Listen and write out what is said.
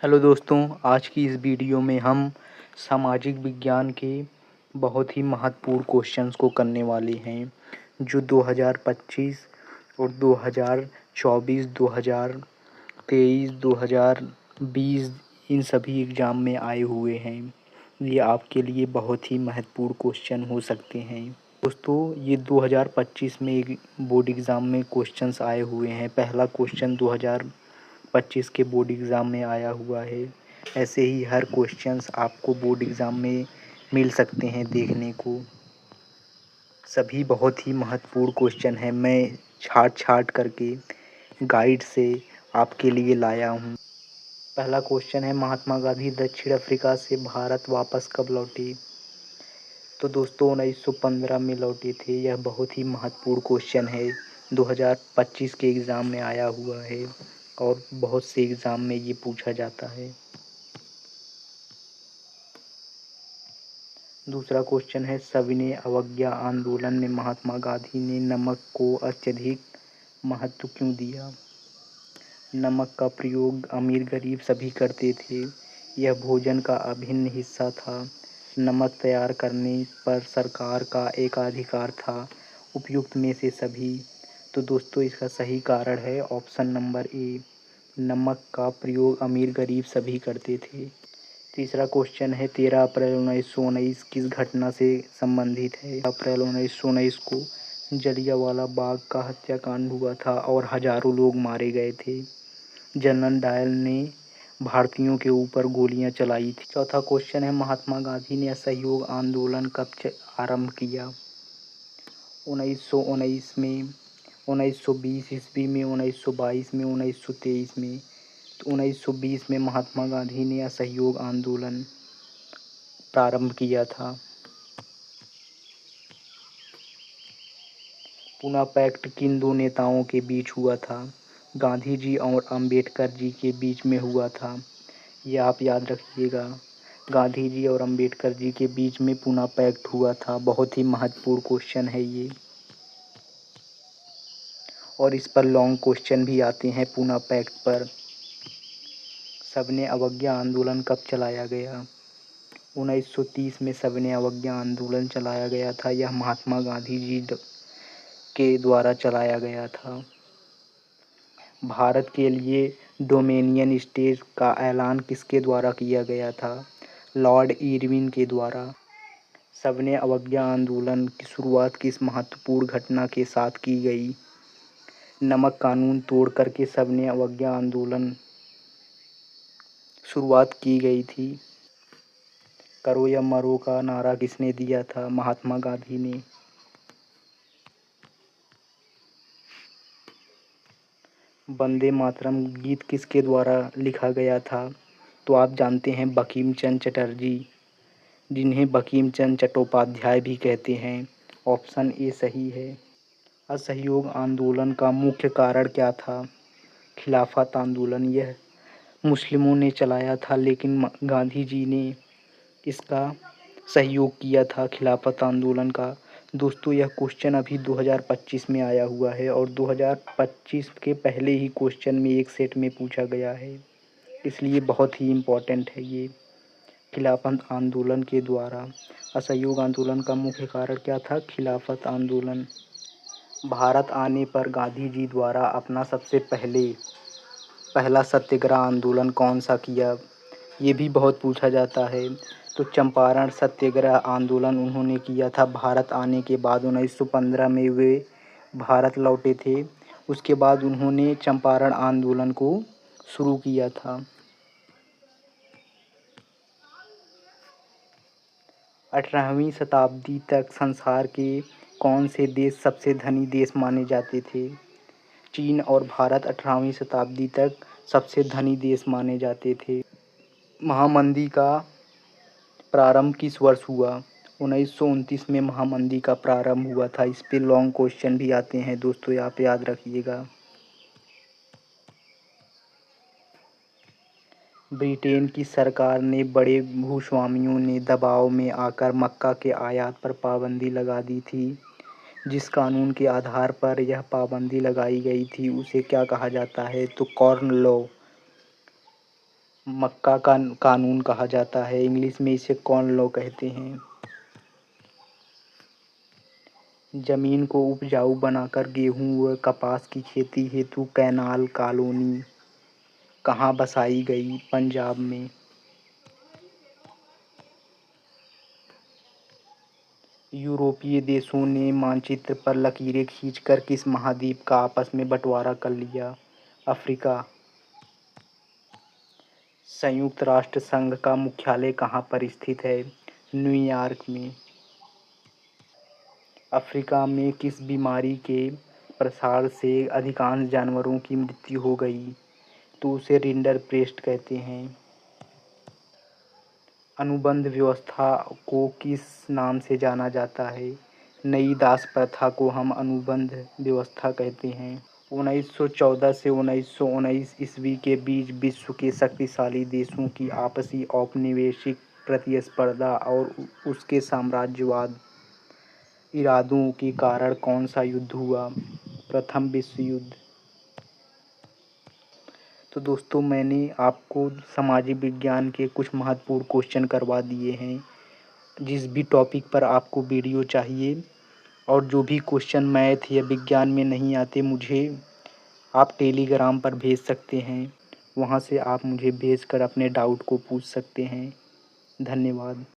Hello दोस्तों, आज की इस वीडियो में हम सामाजिक विज्ञान के बहुत ही महत्वपूर्ण क्वेश्चंस को करने वाले हैं जो 2025 और 2024, 2023, 2020 इन सभी एग्ज़ाम में आए हुए हैं। ये आपके लिए बहुत ही महत्वपूर्ण क्वेश्चन हो सकते हैं। दोस्तों, ये 2025 में एक बोर्ड एग्ज़ाम में क्वेश्चंस आए हुए हैं। पहला क्वेश्चन 2025 के बोर्ड एग्ज़ाम में आया हुआ है। ऐसे ही हर क्वेश्चंस आपको बोर्ड एग्ज़ाम में मिल सकते हैं देखने को। सभी बहुत ही महत्वपूर्ण क्वेश्चन हैं। मैं छाँट करके गाइड से आपके लिए लाया हूँ। पहला क्वेश्चन है, महात्मा गांधी दक्षिण अफ्रीका से भारत वापस कब लौटे? तो दोस्तों 1915 में लौटे थे। यह बहुत ही महत्वपूर्ण क्वेश्चन है। 2025 के एग्ज़ाम में आया हुआ है और बहुत से एग्ज़ाम में ये पूछा जाता है। दूसरा क्वेश्चन है, सविनय अवज्ञा आंदोलन में महात्मा गांधी ने नमक को अत्यधिक महत्व क्यों दिया? नमक का प्रयोग अमीर गरीब सभी करते थे। यह भोजन का अभिन्न हिस्सा था। नमक तैयार करने पर सरकार का एकाधिकार था। उपयुक्त में से सभी। तो दोस्तों इसका सही कारण है ऑप्शन नंबर ए, नमक का प्रयोग अमीर गरीब सभी करते थे। तीसरा क्वेश्चन है, 13 अप्रैल 1919 किस घटना से संबंधित है? अप्रैल 1919 को जलियांवाला बाग का हत्याकांड हुआ था और हजारों लोग मारे गए थे। जनरल डायर ने भारतीयों के ऊपर गोलियां चलाई थी। चौथा क्वेश्चन है, महात्मा गांधी ने असहयोग आंदोलन कब आरंभ किया? 1919 में, 1920 ईस्वी में, 1922 में, 1923 में। तो 1920 में महात्मा गांधी ने असहयोग आंदोलन प्रारंभ किया था। पूना पैक्ट किन दो नेताओं के बीच हुआ था? गांधी जी और अंबेडकर जी के बीच में हुआ था। ये आप याद रखिएगा। गांधी जी और अंबेडकर जी के बीच में पूना पैक्ट हुआ था। बहुत ही महत्वपूर्ण क्वेश्चन है ये, और इस पर लॉन्ग क्वेश्चन भी आते हैं पूना पैक्ट पर। सविनय अवज्ञा आंदोलन कब चलाया गया? 1930 में सविनय अवज्ञा आंदोलन चलाया गया था। यह महात्मा गांधी जी के द्वारा चलाया गया था। भारत के लिए डोमिनियन स्टेट का ऐलान किसके द्वारा किया गया था? लॉर्ड इरविन के द्वारा। सविनय अवज्ञा आंदोलन की शुरुआत किस महत्वपूर्ण घटना के साथ की गई? नमक कानून तोड़ करके सविनय अवज्ञा आंदोलन शुरुआत की गई थी। करो या मरो का नारा किसने दिया था? महात्मा गांधी ने। वंदे मातरम गीत किसके द्वारा लिखा गया था? तो आप जानते हैं बंकिम चंद्र चटर्जी, जिन्हें बंकिम चंद्र चट्टोपाध्याय भी कहते हैं। ऑप्शन ए सही है। असहयोग आंदोलन का मुख्य कारण क्या था? खिलाफत आंदोलन। यह मुस्लिमों ने चलाया था, लेकिन गांधी जी ने इसका सहयोग किया था, खिलाफत आंदोलन का। दोस्तों यह क्वेश्चन अभी 2025 में आया हुआ है और 2025 के पहले ही क्वेश्चन में एक सेट में पूछा गया है, इसलिए बहुत ही इम्पोर्टेंट है ये। खिलाफत आंदोलन के द्वारा असहयोग आंदोलन का मुख्य कारण क्या था? खिलाफत आंदोलन। भारत आने पर गांधी जी द्वारा अपना सबसे पहला सत्याग्रह आंदोलन कौन सा किया? ये भी बहुत पूछा जाता है। तो चंपारण सत्याग्रह आंदोलन उन्होंने किया था। भारत आने के बाद 1915 में वे भारत लौटे थे। उसके बाद उन्होंने चंपारण आंदोलन को शुरू किया था। 18वीं शताब्दी तक संसार के कौन से देश सबसे धनी देश माने जाते थे? चीन और भारत 18वीं शताब्दी तक सबसे धनी देश माने जाते थे। महामंदी का प्रारंभ किस वर्ष हुआ? 1929 में महामंदी का प्रारंभ हुआ था। इस पे लॉन्ग क्वेश्चन भी आते हैं दोस्तों, आप याद रखिएगा। ब्रिटेन की सरकार ने बड़े भूस्वामियों ने दबाव में आकर मक्का के आयात पर पाबंदी लगा दी थी। जिस कानून के आधार पर यह पाबंदी लगाई गई थी उसे क्या कहा जाता है? तो कॉर्न लॉ। मक्का का कानून कहा जाता है। इंग्लिश में इसे कॉर्न लॉ कहते हैं। जमीन को उपजाऊ बनाकर गेहूं व कपास की खेती हेतु कैनाल कॉलोनी कहाँ बसाई गई? पंजाब में। यूरोपीय देशों ने मानचित्र पर लकीरें खींचकर किस महाद्वीप का आपस में बंटवारा कर लिया? अफ्रीका। संयुक्त राष्ट्र संघ का मुख्यालय कहाँ पर स्थित है? न्यूयॉर्क में। अफ्रीका में किस बीमारी के प्रसार से अधिकांश जानवरों की मृत्यु हो गई तो उसे रिंडरपेस्ट कहते हैं? अनुबंध व्यवस्था को किस नाम से जाना जाता है? नई दास प्रथा को हम अनुबंध व्यवस्था कहते हैं। 1914 से 1919 ईस्वी के बीच विश्व के शक्तिशाली देशों की आपसी औपनिवेशिक प्रतिस्पर्धा और उसके साम्राज्यवाद इरादों के कारण कौन सा युद्ध हुआ? प्रथम विश्व युद्ध। तो दोस्तों, मैंने आपको सामाजिक विज्ञान के कुछ महत्वपूर्ण क्वेश्चन करवा दिए हैं। जिस भी टॉपिक पर आपको वीडियो चाहिए और जो भी क्वेश्चन मैथ या विज्ञान में नहीं आते, मुझे आप टेलीग्राम पर भेज सकते हैं। वहाँ से आप मुझे भेजकर अपने डाउट को पूछ सकते हैं। धन्यवाद।